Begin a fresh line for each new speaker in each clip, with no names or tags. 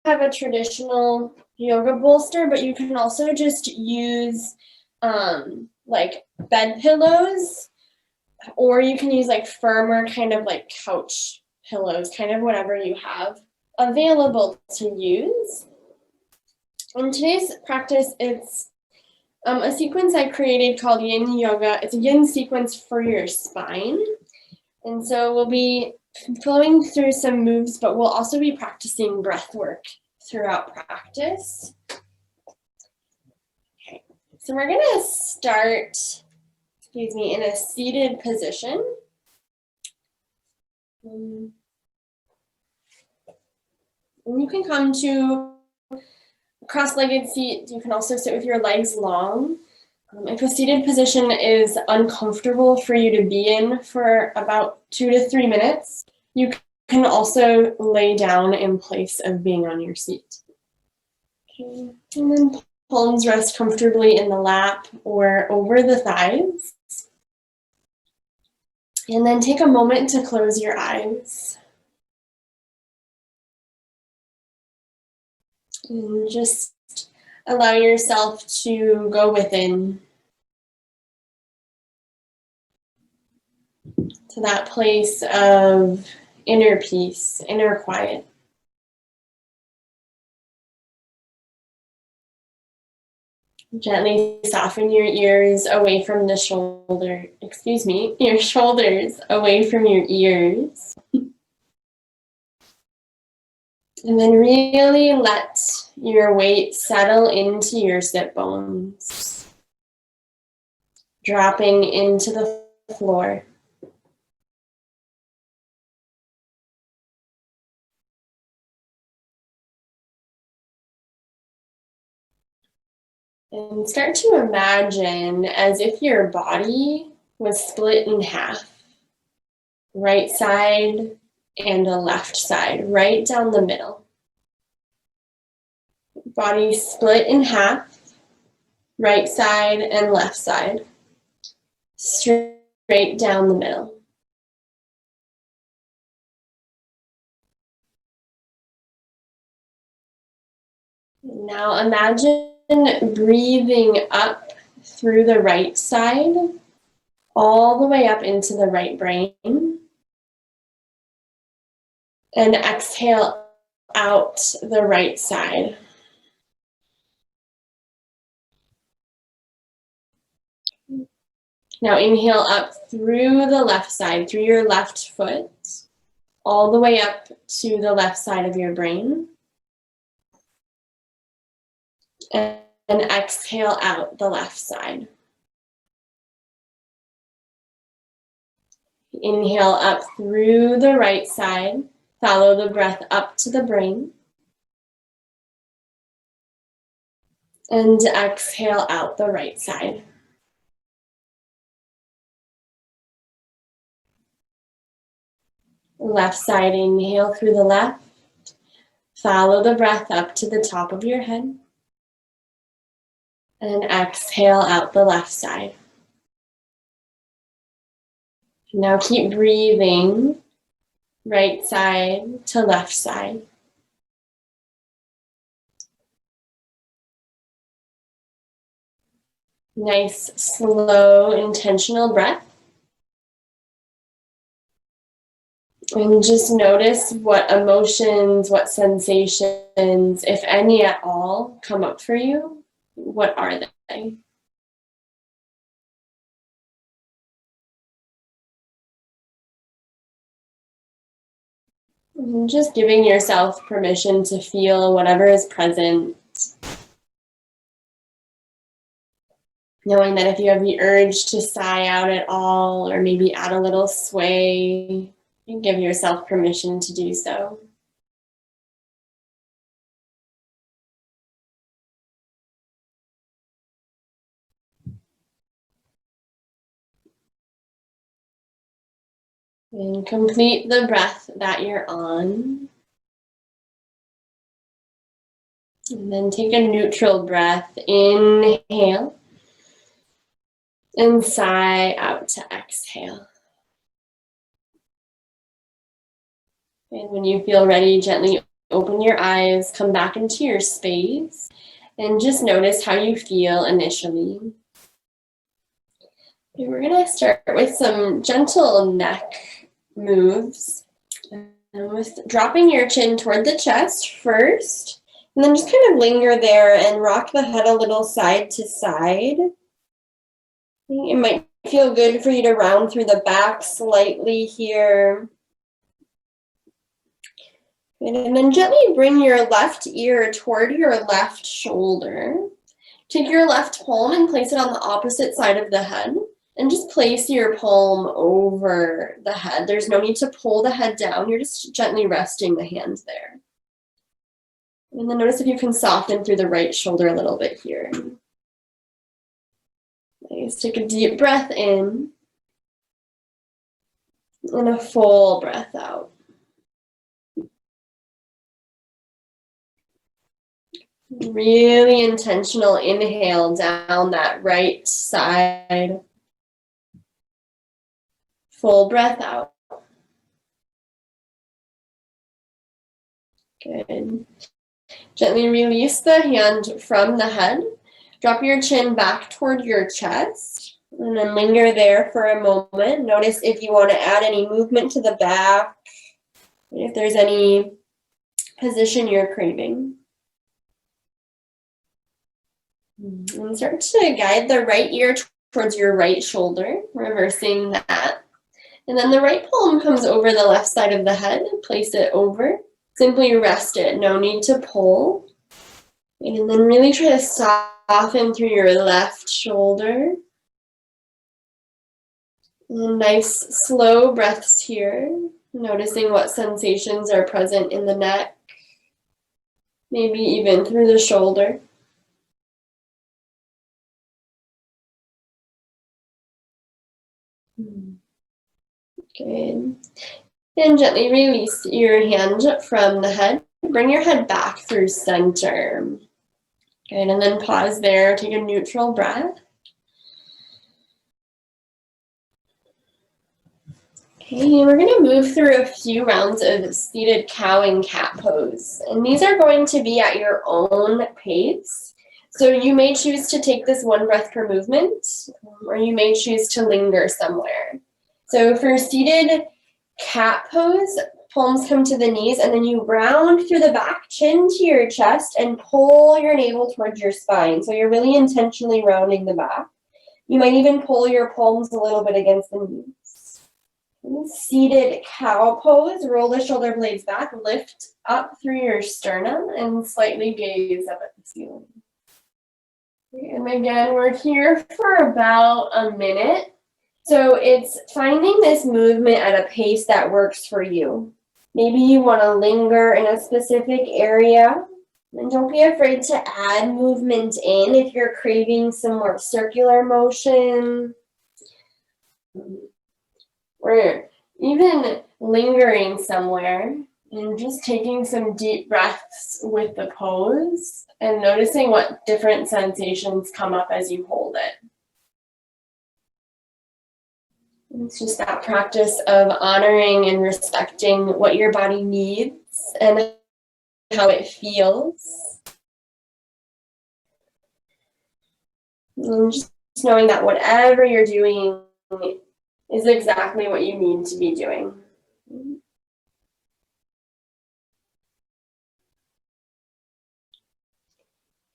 have a traditional yoga bolster, but you can also just use like bed pillows, or you can use like firmer kind of like couch pillows, kind of whatever you have available to use. In today's practice, it's a sequence I created called Yin Yoga. It's a yin sequence for your spine. And so we'll be flowing through some moves, but we'll also be practicing breath work throughout practice. Okay, so we're gonna start, in a seated position. And you can come to a cross-legged seat. You can also sit with your legs long. If a seated position is uncomfortable for you to be in for about 2 to 3 minutes, you can also lay down in place of being on your seat. Okay. And then palms rest comfortably in the lap or over the thighs. And then take a moment to close your eyes. And just allow yourself to go within to that place of inner peace, inner quiet. Gently soften your ears away from the shoulder, your shoulders away from your ears. And then really let your weight settle into your sit bones, dropping into the floor. And start to imagine as if your body was split in half, right side and a left side, right down the middle. Body split in half, right side and left side, straight down the middle. Now imagine breathing up through the right side, all the way up into the right brain. And exhale out the right side. Now inhale up through the left side, through your left foot, all the way up to the left side of your brain. And exhale out the left side. Inhale up through the right side. Follow the breath up to the brain. And exhale out the right side. Left side, inhale through the left. Follow the breath up to the top of your head. And exhale out the left side. Now keep breathing right side to left side. Nice, slow, intentional breath. And just notice what emotions, what sensations, if any at all, come up for you. What are they? And just giving yourself permission to feel whatever is present. Knowing that if you have the urge to sigh out at all, or maybe add a little sway, you give yourself permission to do so. And complete the breath that you're on. And then take a neutral breath. Inhale. And sigh out to exhale. And when you feel ready, gently open your eyes, come back into your space, and just notice how you feel initially. Okay, we're gonna start with some gentle neck moves. And with dropping your chin toward the chest first, and then just kind of linger there and rock the head a little side to side. It might feel good for you to round through the back slightly here. And then gently bring your left ear toward your left shoulder. Take your left palm and place it on the opposite side of the head. And just place your palm over the head. There's no need to pull the head down. You're just gently resting the hand there. And then notice if you can soften through the right shoulder a little bit here. Nice. Take a deep breath in. And a full breath out. Really intentional inhale down that right side. Full breath out. Good. Gently release the hand from the head. Drop your chin back toward your chest. And then linger there for a moment. Notice if you want to add any movement to the back. If there's any position you're craving. And start to guide the right ear towards your right shoulder. Reversing that. And then the right palm comes over the left side of the head. Place it over. Simply rest it. No need to pull. And then really try to soften through your left shoulder. And nice slow breaths here. Noticing what sensations are present in the neck. Maybe even through the shoulder. Good. And gently release your hand from the head. Bring your head back through center. Good, and then pause there. Take a neutral breath. Okay, we're going to move through a few rounds of seated Cowling Cat Pose. And these are going to be at your own pace. So you may choose to take this one breath per movement, or you may choose to linger somewhere. So for seated cat pose, palms come to the knees, and then you round through the back, chin to your chest, and pull your navel towards your spine. So you're really intentionally rounding the back. You might even pull your palms a little bit against the knees. Seated cow pose, roll the shoulder blades back, lift up through your sternum, and slightly gaze up at the ceiling. And again, we're here for about a minute. So it's finding this movement at a pace that works for you. Maybe you want to linger in a specific area. And don't be afraid to add movement in if you're craving some more circular motion. Or even lingering somewhere and just taking some deep breaths with the pose and noticing what different sensations come up as you hold it. It's just that practice of honoring and respecting what your body needs and how it feels. And just knowing that whatever you're doing is exactly what you need to be doing.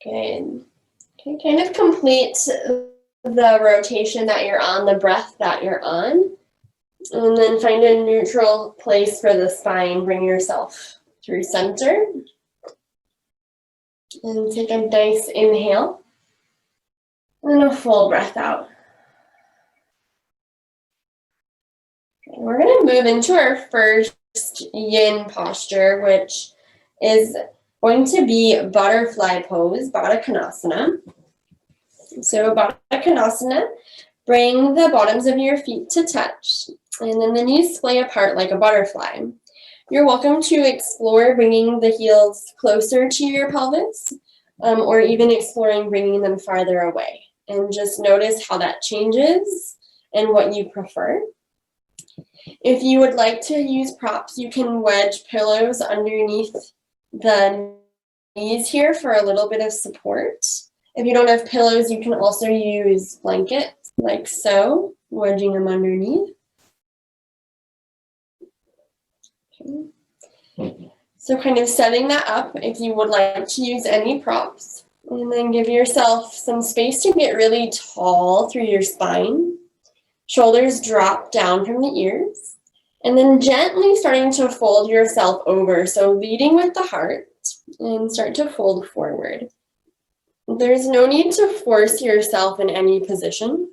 Good. Okay, kind of complete the rotation that you're on, the breath that you're on, and then find a neutral place for the spine. Bring yourself through center and take a nice inhale and a full breath out. Okay, we're going to move into our first yin posture, which is going to be butterfly pose, Baddha Konasana. So Baddha Konasana, bring the bottoms of your feet to touch, and then the knees splay apart like a butterfly. You're welcome to explore bringing the heels closer to your pelvis, or even exploring bringing them farther away. And just notice how that changes and what you prefer. If you would like to use props, you can wedge pillows underneath the knees here for a little bit of support. If you don't have pillows, you can also use blankets like so, wedging them underneath. Okay. So kind of setting that up if you would like to use any props. And then give yourself some space to get really tall through your spine. Shoulders drop down from the ears. And then gently starting to fold yourself over. So leading with the heart and start to fold forward. There's no need to force yourself in any position.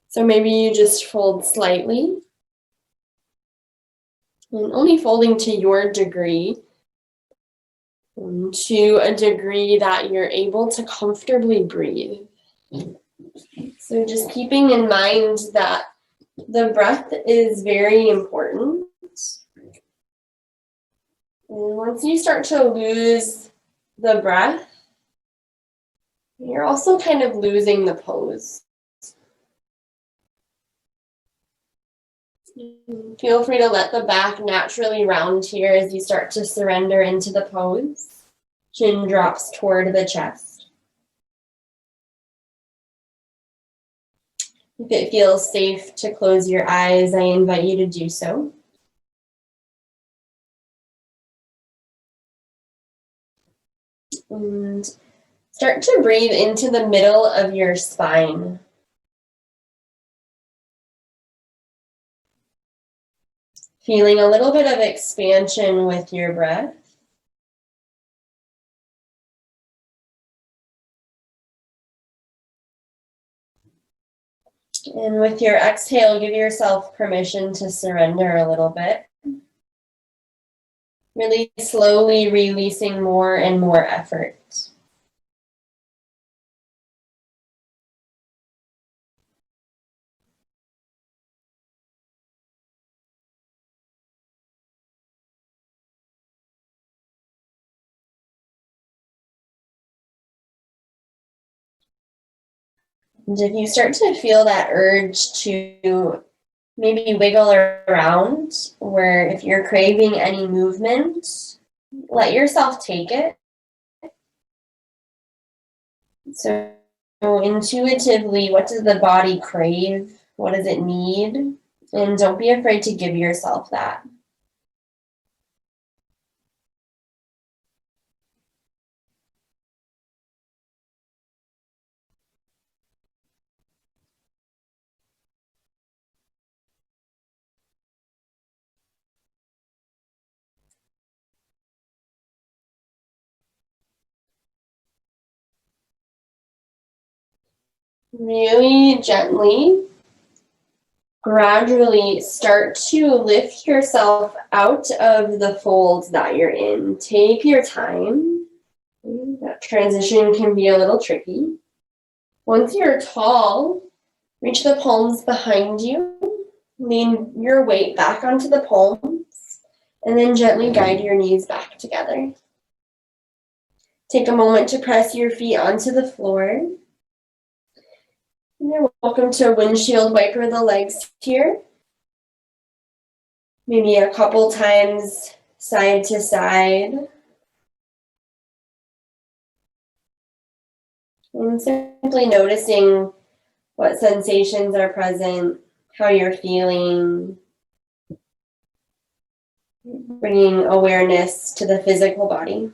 So maybe you just fold slightly. And only folding to your degree. To a degree that you're able to comfortably breathe. So just keeping in mind that the breath is very important. And once you start to lose the breath, you're also kind of losing the pose. Feel free to let the back naturally round here as you start to surrender into the pose. Chin drops toward the chest. If it feels safe to close your eyes, I invite you to do so. And start to breathe into the middle of your spine. Feeling a little bit of expansion with your breath. And with your exhale, give yourself permission to surrender a little bit. Really slowly releasing more and more effort. And if you start to feel that urge to maybe wiggle around, where if you're craving any movement, let yourself take it. So intuitively, what does the body crave? What does it need? And don't be afraid to give yourself that. Really gently, gradually start to lift yourself out of the folds that you're in. Take your time. That transition can be a little tricky. Once you're tall, reach the palms behind you. Lean your weight back onto the palms, and then gently guide your knees back together. Take a moment to press your feet onto the floor. And you're welcome to windshield wiper the legs here. Maybe a couple times side to side. And simply noticing what sensations are present, how you're feeling. Bringing awareness to the physical body.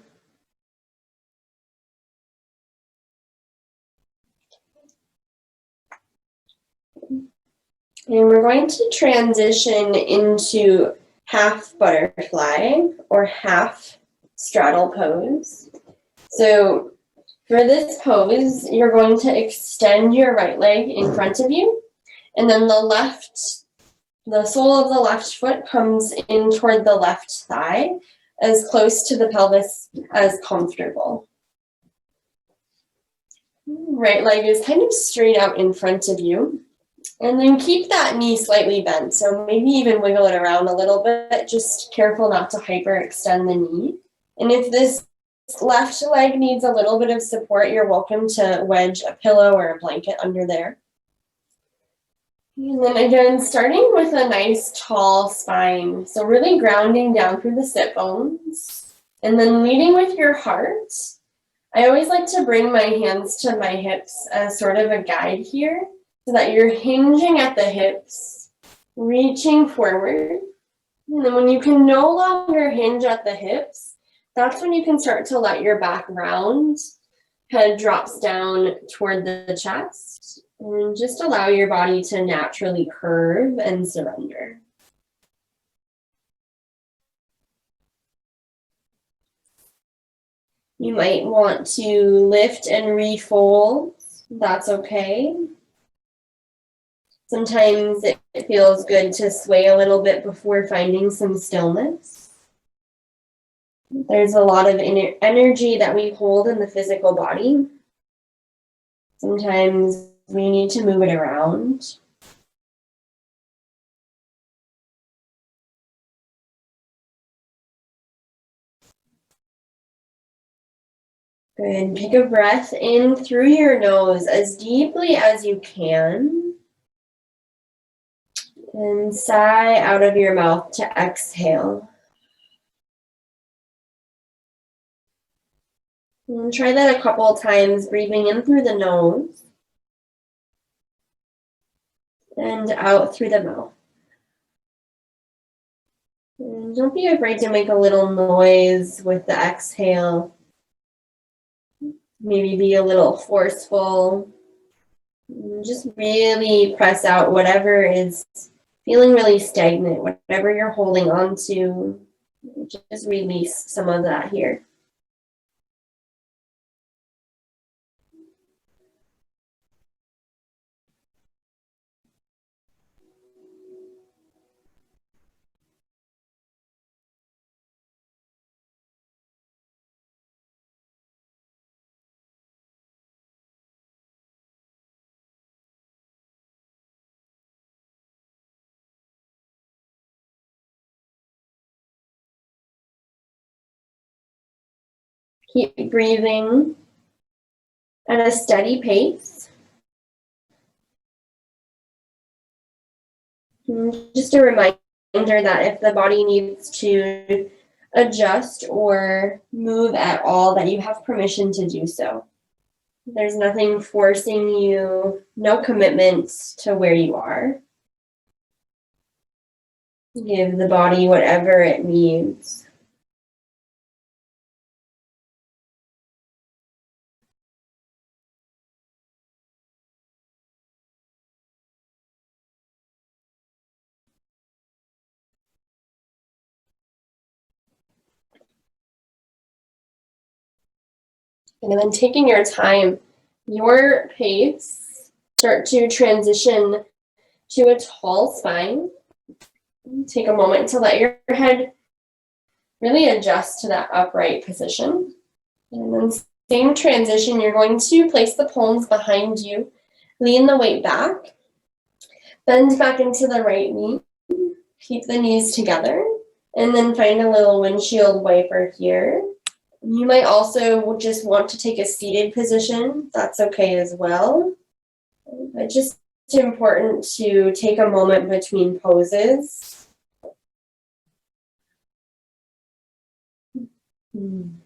And we're going to transition into half butterfly or half straddle pose. So for this pose, you're going to extend your right leg in front of you, and then the sole of the left foot comes in toward the left thigh, as close to the pelvis as comfortable. Right leg is kind of straight out in front of you. And then keep that knee slightly bent. So maybe even wiggle it around a little bit. Just careful not to hyperextend the knee. And if this left leg needs a little bit of support, you're welcome to wedge a pillow or a blanket under there. And then again, starting with a nice tall spine. So really grounding down through the sit bones. And then leading with your heart, I always like to bring my hands to my hips as sort of a guide here, so that you're hinging at the hips, reaching forward. And then when you can no longer hinge at the hips, that's when you can start to let your back round. Head drops down toward the chest, and just allow your body to naturally curve and surrender. You might want to lift and refold. That's okay. Sometimes it feels good to sway a little bit before finding some stillness. There's a lot of energy that we hold in the physical body. Sometimes we need to move it around. Good. Take a breath in through your nose as deeply as you can. And sigh out of your mouth to exhale. And try that a couple of times, breathing in through the nose and out through the mouth. And don't be afraid to make a little noise with the exhale. Maybe be a little forceful. Just really press out whatever is feeling really stagnant, whatever you're holding on to. Just release some of that here. Keep breathing at a steady pace. And just a reminder that if the body needs to adjust or move at all, that you have permission to do so. There's nothing forcing you, no commitments to where you are. Give the body whatever it needs. And then taking your time, your pace, start to transition to a tall spine. Take a moment to let your head really adjust to that upright position. And then same transition, you're going to place the palms behind you, lean the weight back, bend back into the right knee, keep the knees together, and then find a little windshield wiper here. You might also just want to take a seated position. That's okay as well. But just important to take a moment between poses. And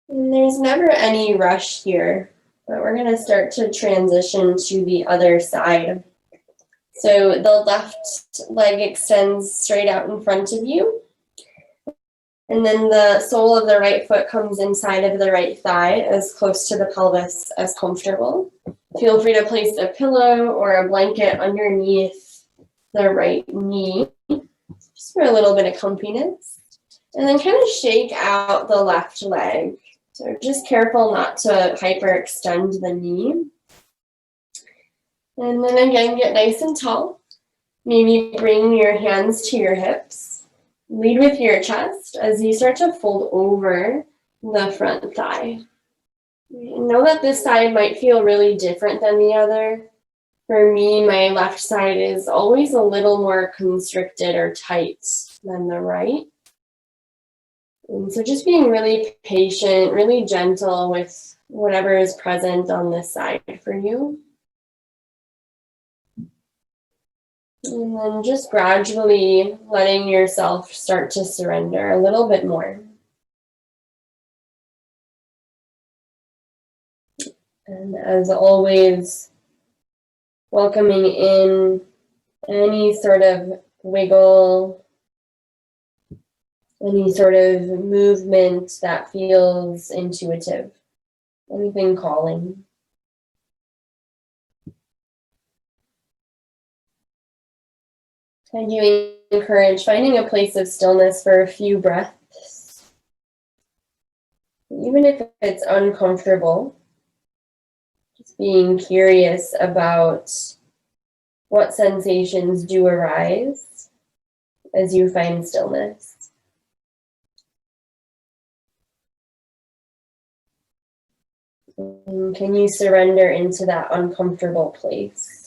there's never any rush here, but we're going to start to transition to the other side. So the left leg extends straight out in front of you. And then the sole of the right foot comes inside of the right thigh as close to the pelvis as comfortable. Feel free to place a pillow or a blanket underneath the right knee, just for a little bit of comfiness. And then kind of shake out the left leg. So just careful not to hyperextend the knee. And then again, get nice and tall. Maybe bring your hands to your hips. Lead with your chest as you start to fold over the front thigh. Know that this side might feel really different than the other. For me, my left side is always a little more constricted or tight than the right. And so just being really patient, really gentle with whatever is present on this side for you. And then just gradually letting yourself start to surrender a little bit more. And as always, welcoming in any sort of wiggle, any sort of movement that feels intuitive, anything calling. And you encourage finding a place of stillness for a few breaths, even if it's uncomfortable. Just being curious about what sensations do arise as you find stillness. And can you surrender into that uncomfortable place?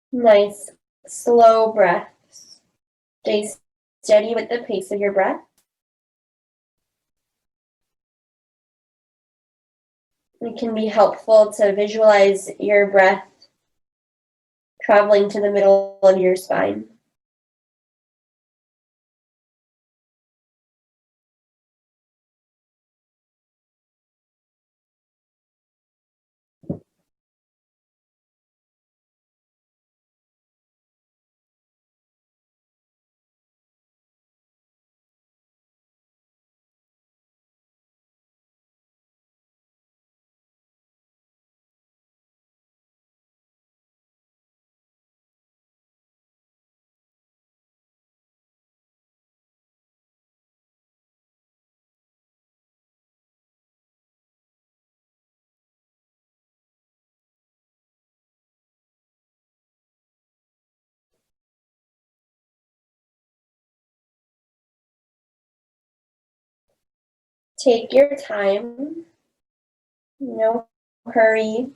Nice, slow breaths. Stay steady with the pace of your breath. It can be helpful to visualize your breath traveling to the middle of your spine. Take your time, no hurry.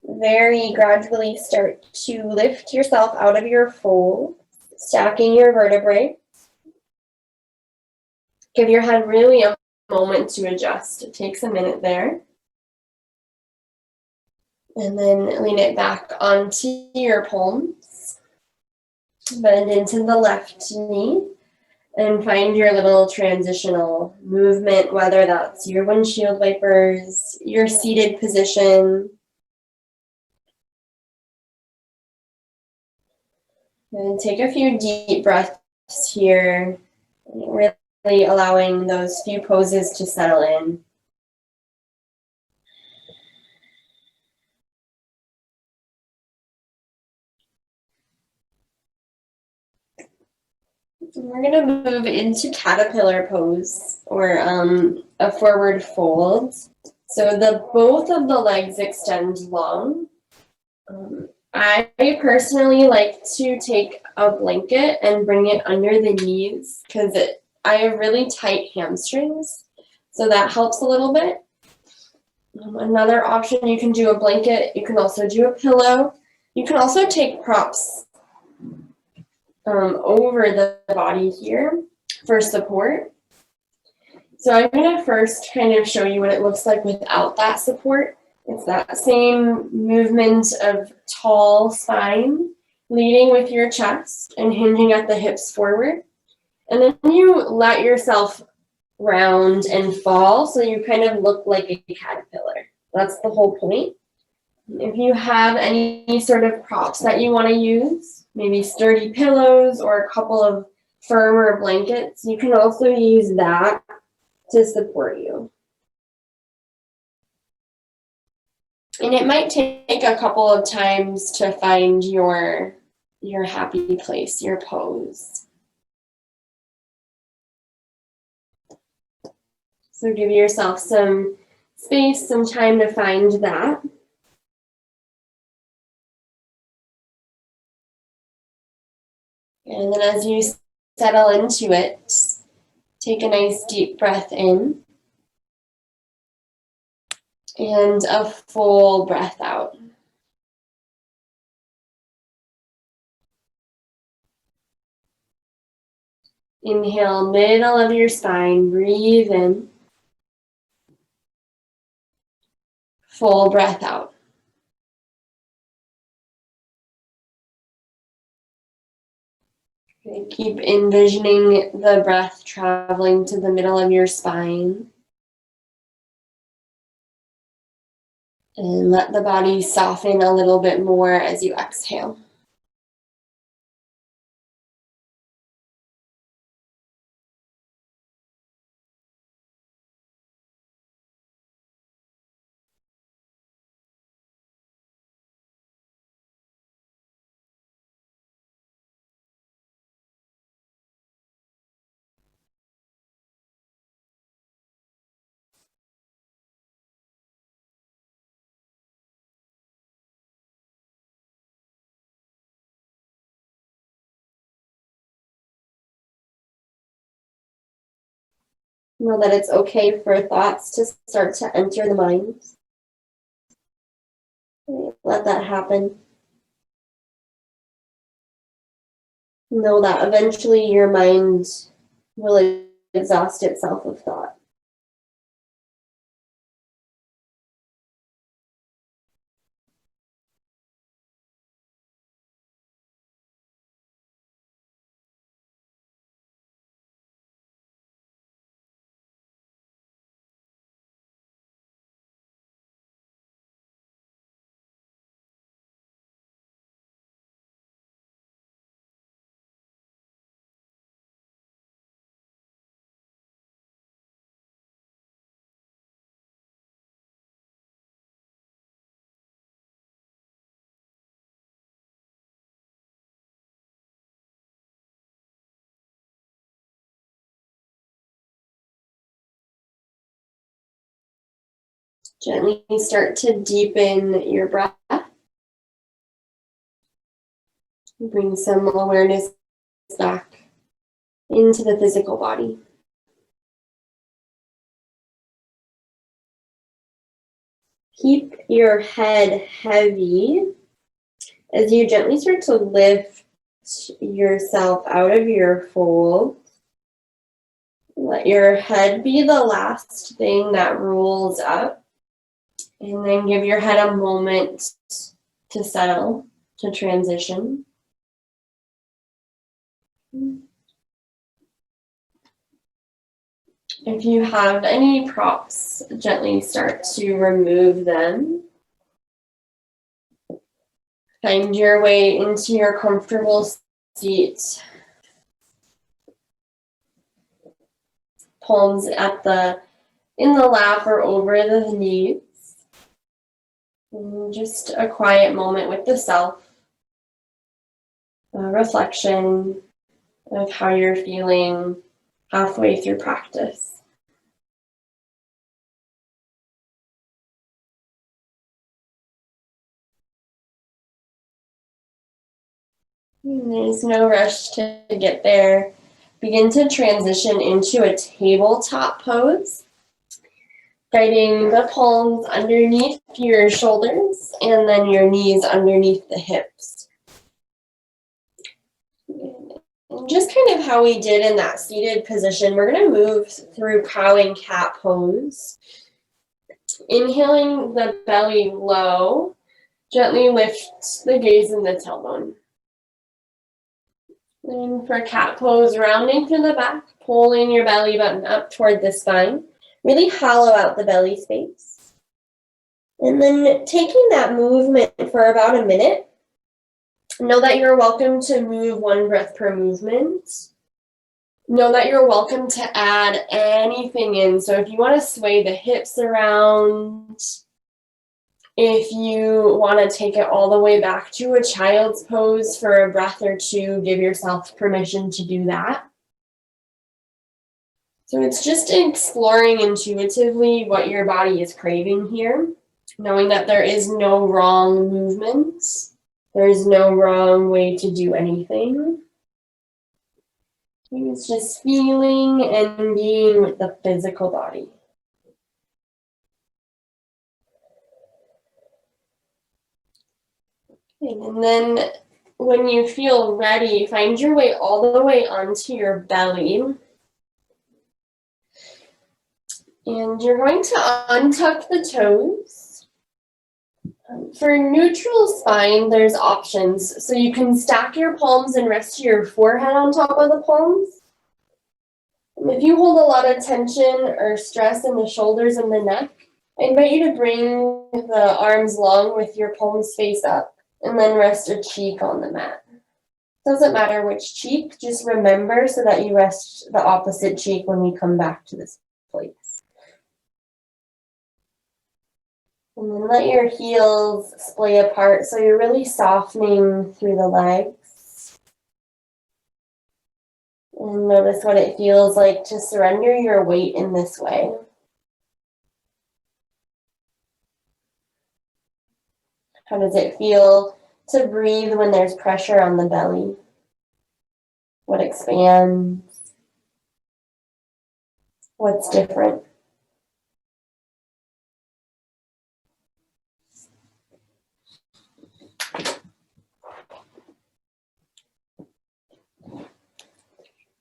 Very gradually start to lift yourself out of your fold, stacking your vertebrae. Give your head really a moment to adjust. It takes a minute there. And then lean it back onto your palms. Bend into the left knee. And find your little transitional movement, whether that's your windshield wipers, your seated position. And take a few deep breaths here, really allowing those few poses to settle in. We're going to move into caterpillar pose, or a forward fold. So both of the legs extend long. I personally like to take a blanket and bring it under the knees because I have really tight hamstrings, so that helps a little bit. Another option, you can do a blanket. You can also do a pillow. You can also take props over the body here for support. So I'm going to first kind of show you what it looks like without that support. It's that same movement of tall spine, leading with your chest and hinging at the hips forward. And then you let yourself round and fall so you kind of look like a caterpillar. That's the whole point. If you have any sort of props that you want to use, maybe sturdy pillows or a couple of firmer blankets, you can also use that to support you. And it might take a couple of times to find your happy place, your pose. So give yourself some space, some time to find that. And then as you settle into it, take a nice deep breath in. And a full breath out. Inhale, middle of your spine, breathe in. Full breath out. Okay, keep envisioning the breath traveling to the middle of your spine. And let the body soften a little bit more as you exhale. Know that it's okay for thoughts to start to enter the mind. Let that happen. Know that eventually your mind will exhaust itself of thought. Gently start to deepen your breath. Bring some awareness back into the physical body. Keep your head heavy as you gently start to lift yourself out of your fold. Let your head be the last thing that rolls up. And then give your head a moment to settle, to transition. If you have any props, gently start to remove them. Find your way into your comfortable seat. Palms in the lap or over the knees. And just a quiet moment with the self. A reflection of how you're feeling halfway through practice. There's no rush to get there. Begin to transition into a tabletop pose, guiding the palms underneath your shoulders and then your knees underneath the hips. And just kind of how we did in that seated position, we're going to move through Cowling Cat Pose. Inhaling the belly low, gently lift the gaze and the tailbone. And for cat pose, rounding through the back, pulling your belly button up toward the spine. Really hollow out the belly space. And then taking that movement for about a minute. Know that you're welcome to move one breath per movement. Know that you're welcome to add anything in. So if you want to sway the hips around, if you want to take it all the way back to a child's pose for a breath or two, give yourself permission to do that. So it's just exploring intuitively what your body is craving here, knowing that there is no wrong movement. There is no wrong way to do anything. It's just feeling and being with the physical body. And then when you feel ready, find your way all the way onto your belly. And you're going to untuck the toes. For neutral spine, there's options. So you can stack your palms and rest your forehead on top of the palms. If you hold a lot of tension or stress in the shoulders and the neck, I invite you to bring the arms long with your palms face up and then rest a cheek on the mat. Doesn't matter which cheek, just remember so that you rest the opposite cheek when we come back to this place. And then let your heels splay apart so you're really softening through the legs. And notice what it feels like to surrender your weight in this way. How does it feel to breathe when there's pressure on the belly? What expands? What's different?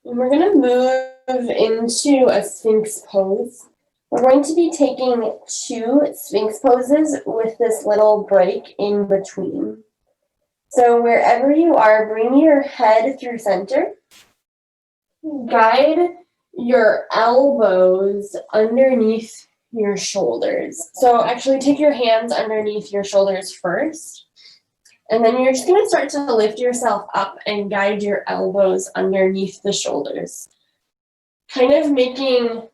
And we're going to move into a Sphinx pose. We're going to be taking 2 Sphinx poses with this little break in between. So wherever you are, bring your head through center. Guide your elbows underneath your shoulders. So actually take your hands underneath your shoulders first. And then you're just going to start to lift yourself up and guide your elbows underneath the shoulders. Kind of making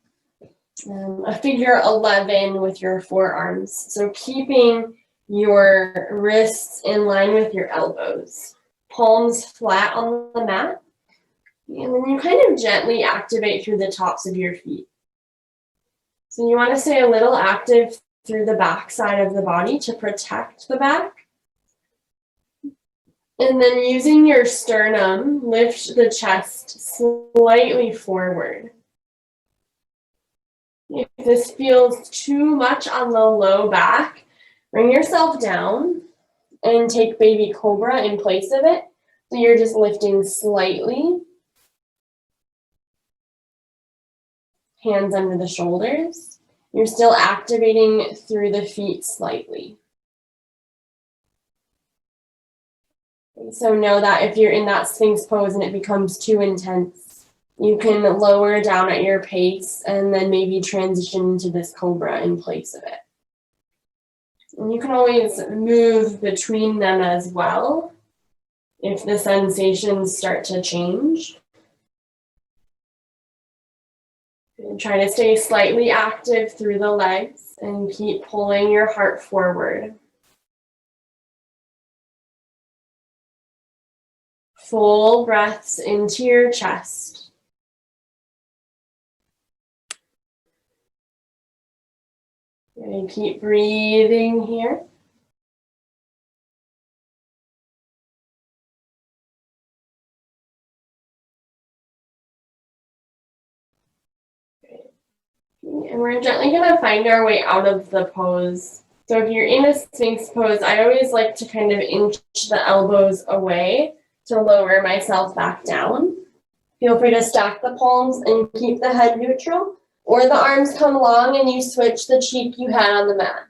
a figure 11 with your forearms. So keeping your wrists in line with your elbows. Palms flat on the mat. And then you kind of gently activate through the tops of your feet. So you want to stay a little active through the back side of the body to protect the back. And then using your sternum, lift the chest slightly forward. If this feels too much on the low back, bring yourself down and take baby cobra in place of it. So you're just lifting slightly. Hands under the shoulders. You're still activating through the feet slightly. So know that if you're in that Sphinx pose and it becomes too intense, you can lower down at your pace and then maybe transition into this cobra in place of it. And you can always move between them as well if the sensations start to change. And try to stay slightly active through the legs and keep pulling your heart forward. Full breaths into your chest. And keep breathing here. And we're gently going to find our way out of the pose. So if you're in a Sphinx pose, I always like to kind of inch the elbows away to lower myself back down. Feel free to stack the palms and keep the head neutral, or the arms come long and you switch the cheek you had on the mat.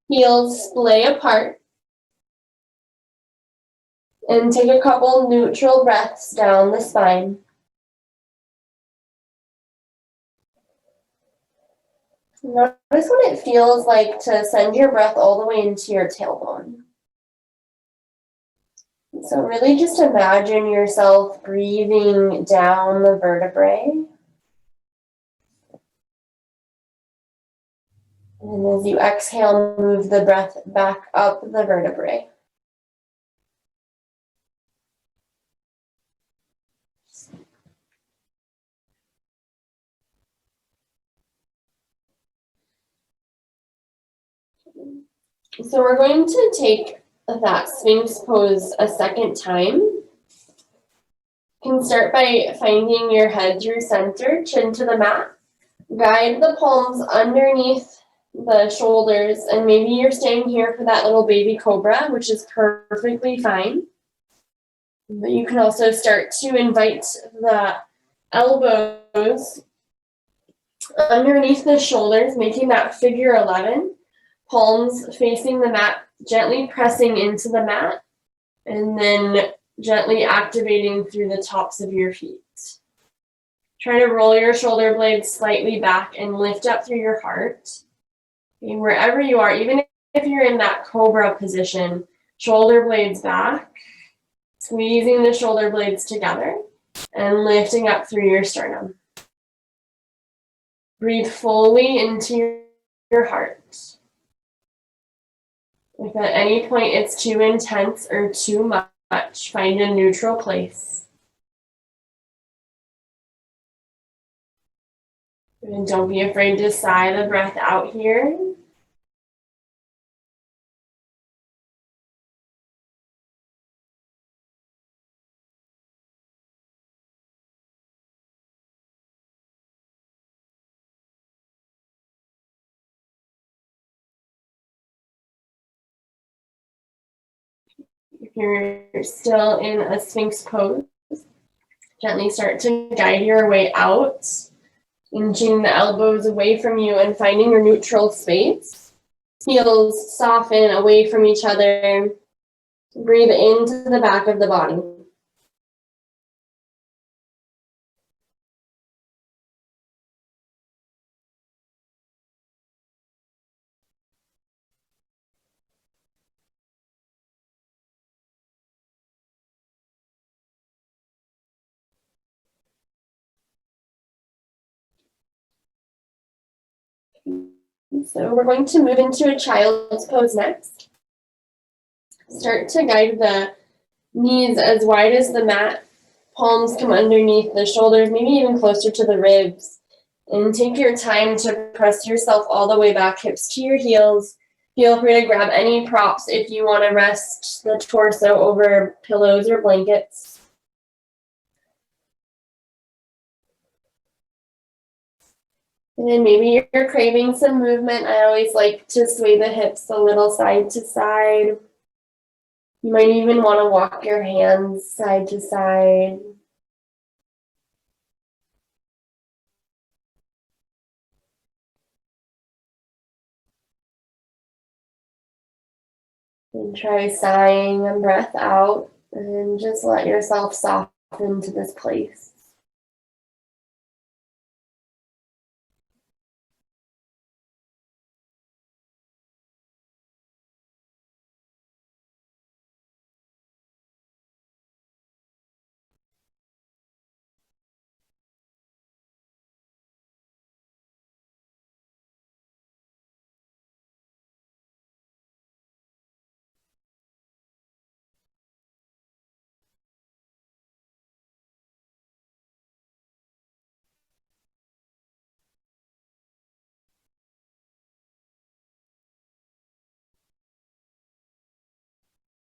Heels splay apart. And take a couple neutral breaths down the spine. Notice what it feels like to send your breath all the way into your tailbone. So really just imagine yourself breathing down the vertebrae. And as you exhale, move the breath back up the vertebrae. So we're going to take that Sphinx pose a second time. You can start by finding your head through center, chin to the mat. Guide the palms underneath the shoulders, and maybe you're staying here for that little baby cobra, which is perfectly fine. But you can also start to invite the elbows underneath the shoulders, making that figure 11, palms facing the mat, gently pressing into the mat, and then gently activating through the tops of your feet. Try to roll your shoulder blades slightly back and lift up through your heart. Okay, wherever you are, even if you're in that cobra position, shoulder blades back, squeezing the shoulder blades together and lifting up through your sternum. Breathe fully into your heart. If at any point it's too intense or too much, find a neutral place. And don't be afraid to sigh the breath out here. If you're still in a Sphinx pose, gently start to guide your way out, inching the elbows away from you and finding your neutral space. Heels soften away from each other. Breathe into the back of the body. So we're going to move into a child's pose next. Start to guide the knees as wide as the mat. Palms come underneath the shoulders, maybe even closer to the ribs. And take your time to press yourself all the way back, hips to your heels. Feel free to grab any props if you want to rest the torso over pillows or blankets. And then maybe you're craving some movement. I always like to sway the hips a little side to side. You might even want to walk your hands side to side. And try sighing a breath out and just let yourself soften to this place.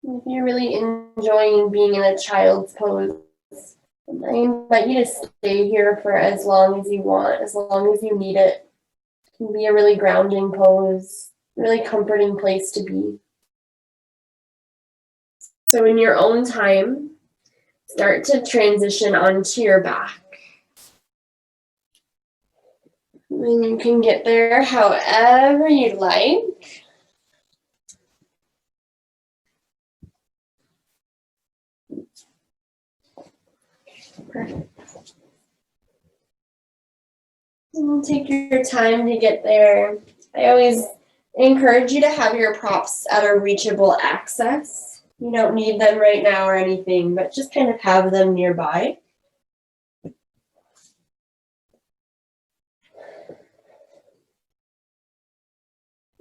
If you're really enjoying being in a child's pose, I invite you to stay here for as long as you want, as long as you need it. It can be a really grounding pose, really comforting place to be. So in your own time, start to transition onto your back. And you can get there however you'd like. Perfect. And take your time to get there. I always encourage you to have your props at a reachable access. You don't need them right now or anything, but just kind of have them nearby.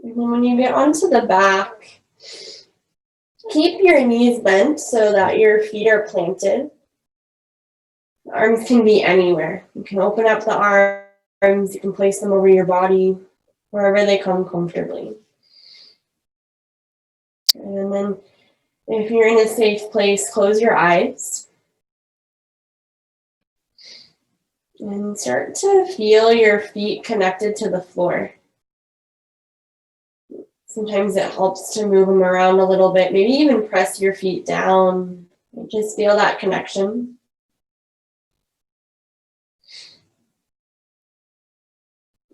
And then when you get onto the back, keep your knees bent so that your feet are planted. The arms can be anywhere. You can open up the arms, you can place them over your body, wherever they come comfortably. And then if you're in a safe place, close your eyes. And start to feel your feet connected to the floor. Sometimes it helps to move them around a little bit, maybe even press your feet down. Just feel that connection.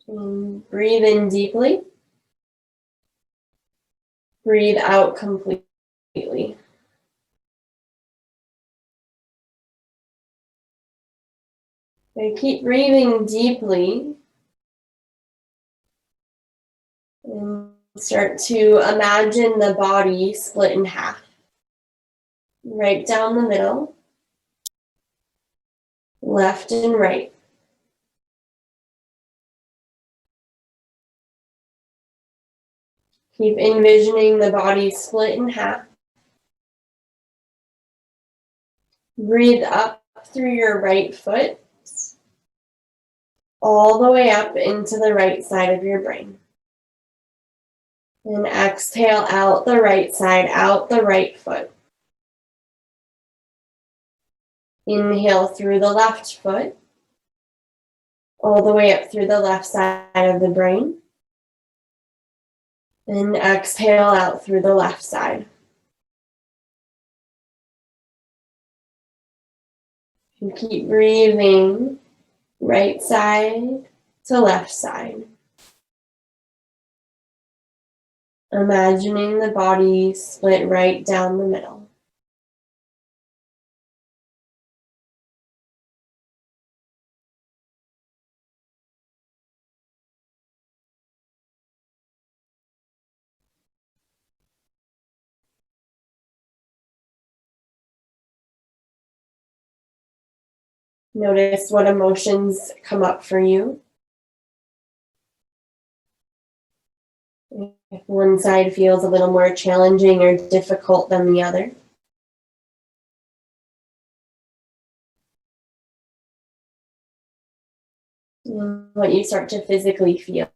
And breathe in deeply. Breathe out completely. Okay, keep breathing deeply. And start to imagine the body split in half. Right down the middle. Left and right. Keep envisioning the body split in half. Breathe up through your right foot, all the way up into the right side of your brain. And exhale out the right side, out the right foot. Inhale through the left foot, all the way up through the left side of the brain. And exhale out through the left side. And keep breathing right side to left side. Imagining the body split right down the middle. Notice what emotions come up for you. If one side feels a little more challenging or difficult than the other. What you start to physically feel.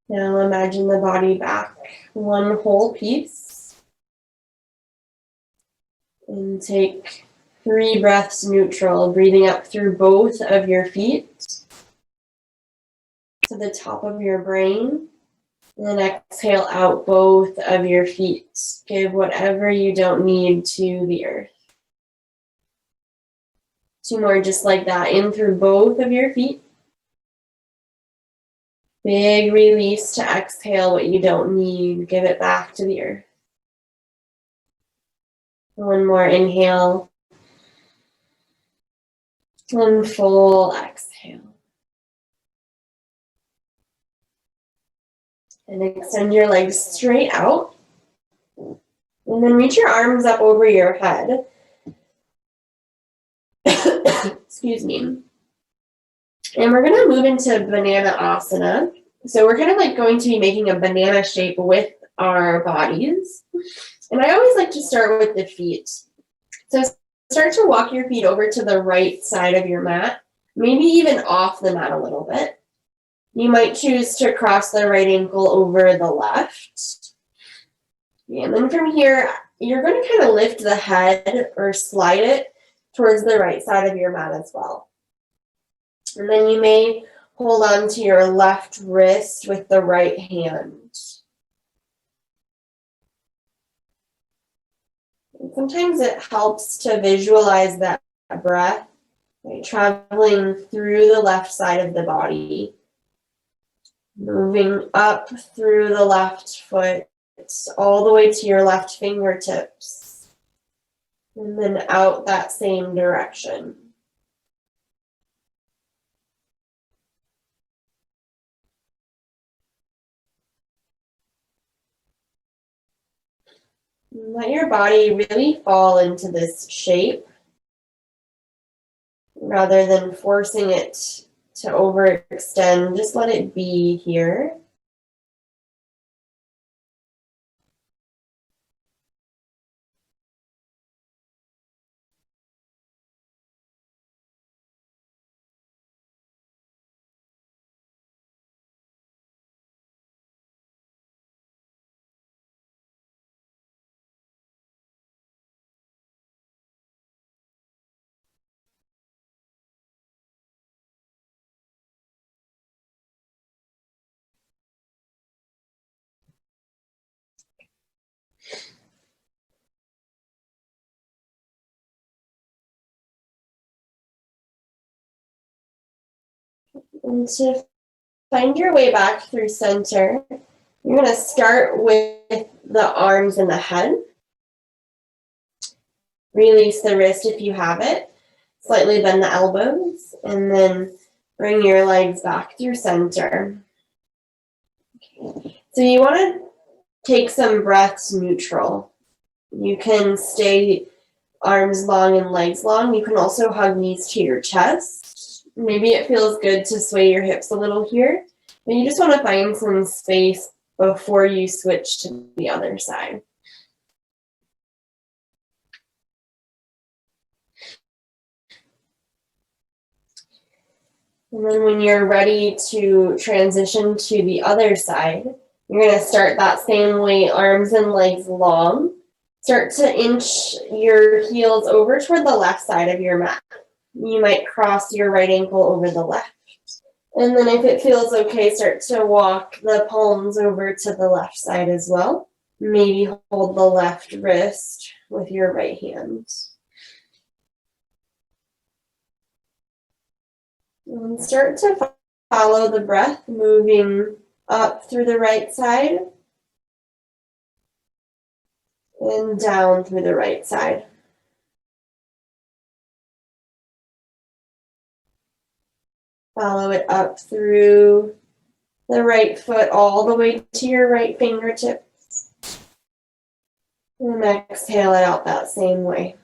Now imagine the body back, one whole piece. And take 3 breaths neutral, breathing up through both of your feet to the top of your brain. And then exhale out both of your feet. Give whatever you don't need to the earth. 2 more just like that, in through both of your feet. Big release to exhale what you don't need. Give it back to the earth. 1 more inhale. And full exhale. And extend your legs straight out. And then reach your arms up over your head. Excuse me. And we're going to move into banana asana. So we're kind of like going to be making a banana shape with our bodies. And I always like to start with the feet. So start to walk your feet over to the right side of your mat, maybe even off the mat a little bit. You might choose to cross the right ankle over the left. And then from here, you're going to kind of lift the head or slide it towards the right side of your mat as well. And then you may hold on to your left wrist with the right hand. And sometimes it helps to visualize that breath, right, traveling through the left side of the body, moving up through the left foot, all the way to your left fingertips, and then out that same direction. Let your body really fall into this shape rather than forcing it to overextend. Just let it be here. And to find your way back through center, you're going to start with the arms and the head. Release the wrist if you have it. Slightly bend the elbows, and then bring your legs back through center. Okay. So you want to take some breaths neutral. You can stay arms long and legs long. You can also hug knees to your chest. Maybe it feels good to sway your hips a little here, but you just want to find some space before you switch to the other side. And then when you're ready to transition to the other side, you're going to start that same way, arms and legs long. Start to inch your heels over toward the left side of your mat. You might cross your right ankle over the left. And then if it feels okay, start to walk the palms over to the left side as well. Maybe hold the left wrist with your right hand. And start to follow the breath, moving up through the right side and down through the right side. Follow it up through the right foot all the way to your right fingertips. And exhale it out that same way.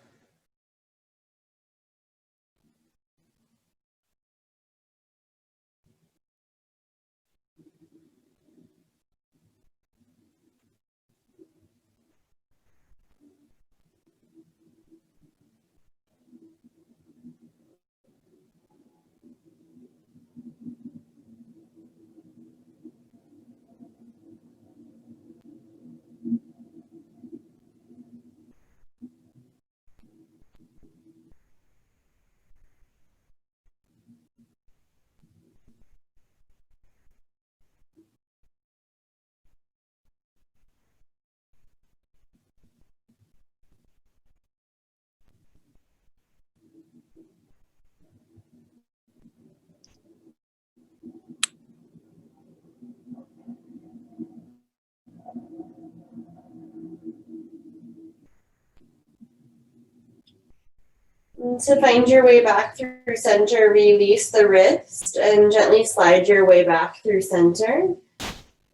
And to find your way back through center, release the wrist and gently slide your way back through center.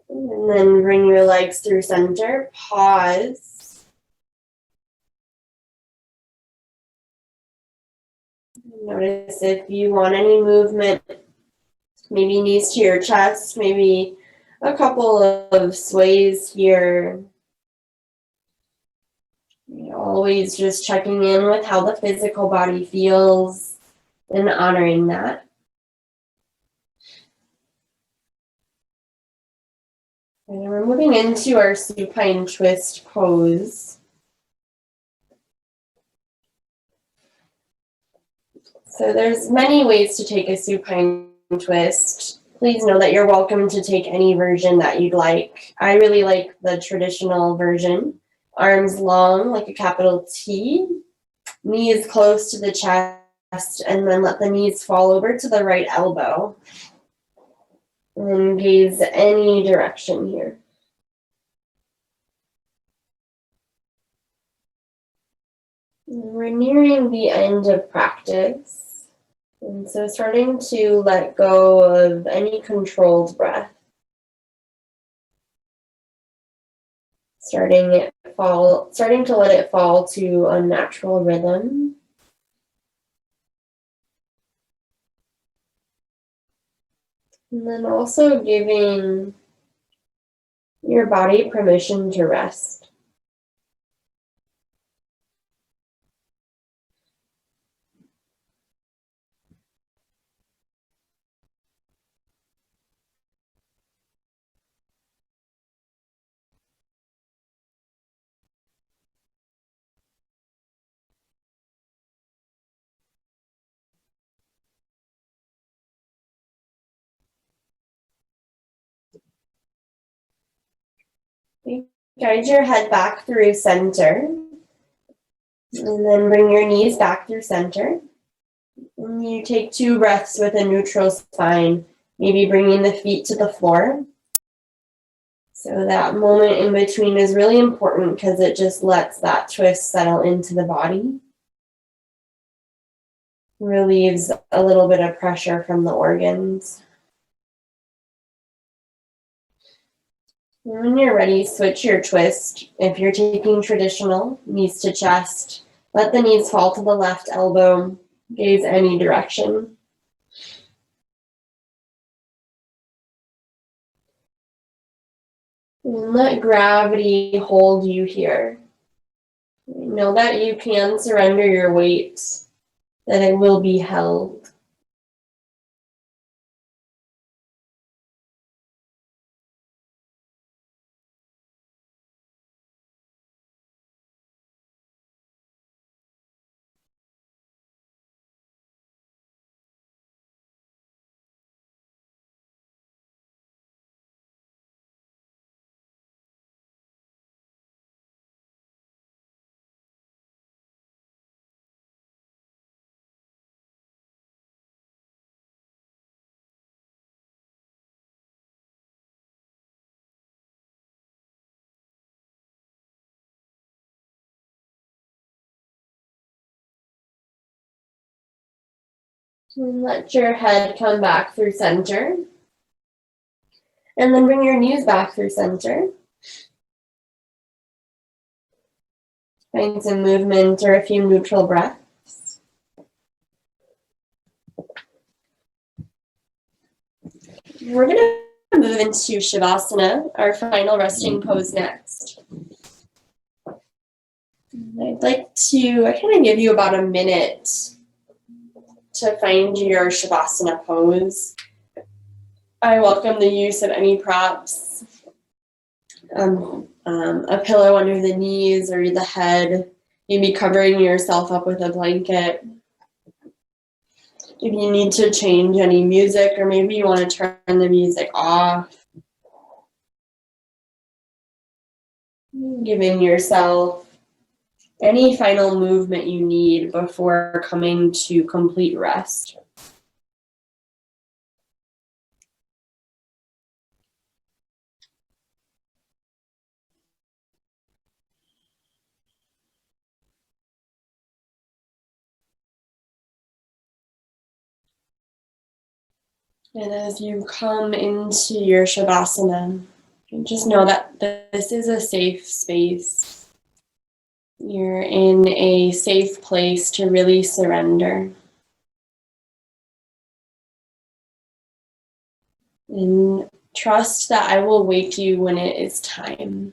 And then bring your legs through center. Pause. Notice if you want any movement, maybe knees to your chest, maybe a couple of sways here. Always just checking in with how the physical body feels and honoring that. And we're moving into our supine twist pose. So there's many ways to take a supine twist. Please know that you're welcome to take any version that you'd like. I really like the traditional version. Arms long like a capital T, knees close to the chest, and then let the knees fall over to the right elbow. And gaze any direction here. We're nearing the end of practice. And so starting to let go of any controlled breath. Starting to let it fall to a natural rhythm. And then also giving your body permission to rest. Guide your head back through center. And then bring your knees back through center. And you take 2 breaths with a neutral spine, maybe bringing the feet to the floor. So that moment in between is really important because it just lets that twist settle into the body. Relieves a little bit of pressure from the organs. When you're ready, switch your twist. If you're taking traditional, knees to chest, let the knees fall to the left elbow, gaze any direction. And let gravity hold you here. Know that you can surrender your weight, that it will be held. And let your head come back through center. And then bring your knees back through center. Find some movement or a few neutral breaths. We're going to move into Shavasana, our final resting pose next. I'd like to kind of give you about a minute to find your Shavasana pose. I welcome the use of any props, a pillow under the knees or the head, maybe covering yourself up with a blanket. If you need to change any music or maybe you want to turn the music off, giving yourself any final movement you need before coming to complete rest. And as you come into your Shavasana, just know that this is a safe space. You're in a safe place to really surrender. And trust that I will wake you when it is time.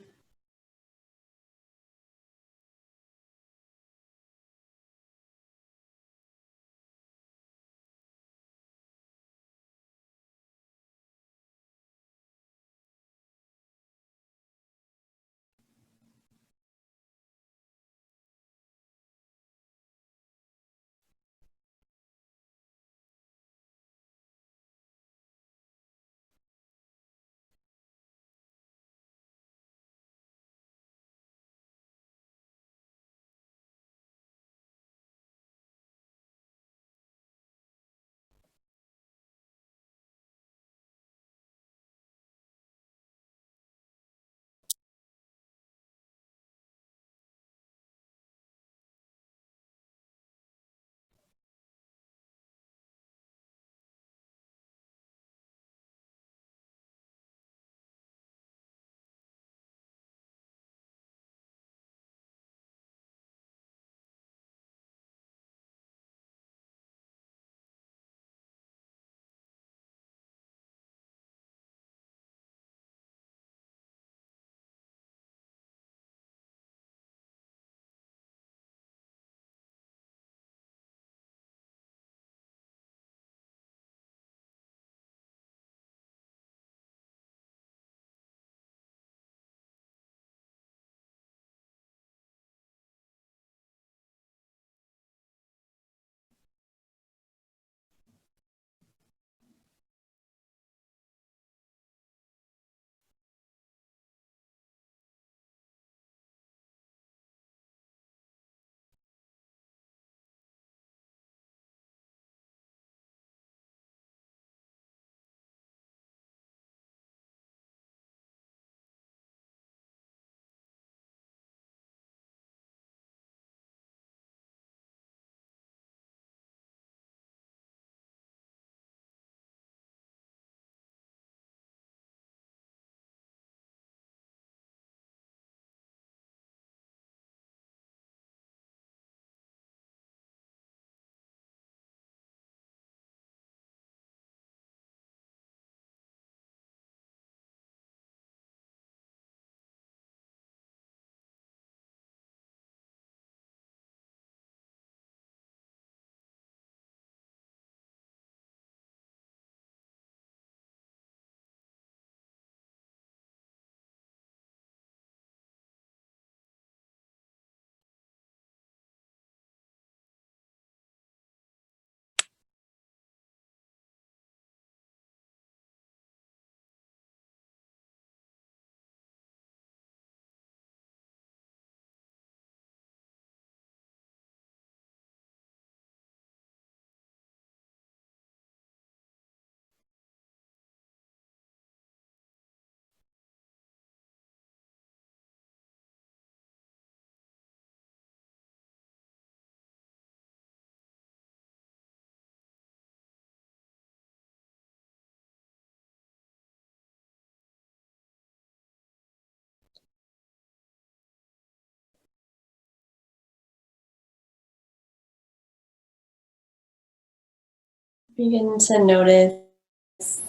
Begin to notice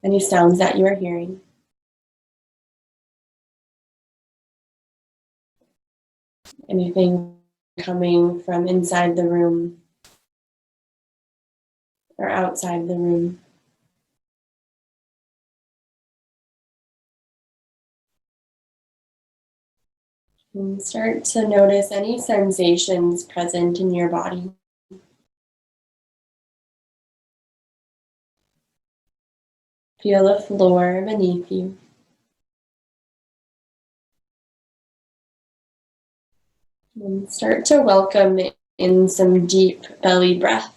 any sounds that you are hearing. Anything coming from inside the room or outside the room. And start to notice any sensations present in your body. Feel the floor beneath you. And start to welcome in some deep belly breath.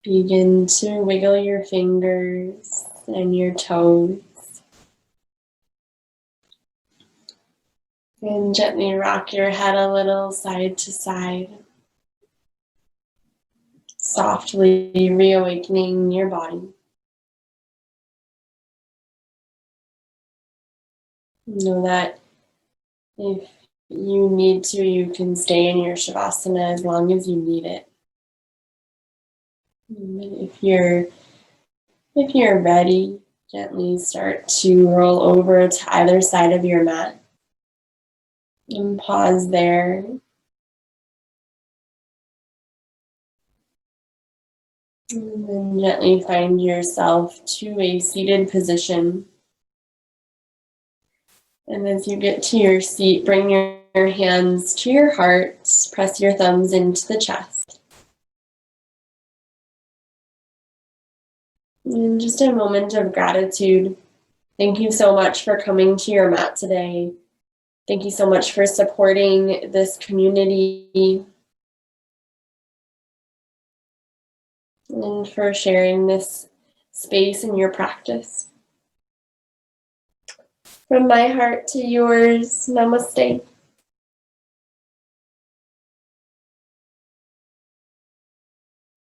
Begin to wiggle your fingers and your toes. And gently rock your head a little side to side. Softly reawakening your body. Know that if you need to, you can stay in your Shavasana as long as you need it. If you're ready, gently start to roll over to either side of your mat. And pause there. And then gently find yourself to a seated position. And as you get to your seat, bring your hands to your heart, press your thumbs into the chest. And just a moment of gratitude. Thank you so much for coming to your mat today. Thank you so much for supporting this community and for sharing this space in your practice. From my heart to yours, namaste.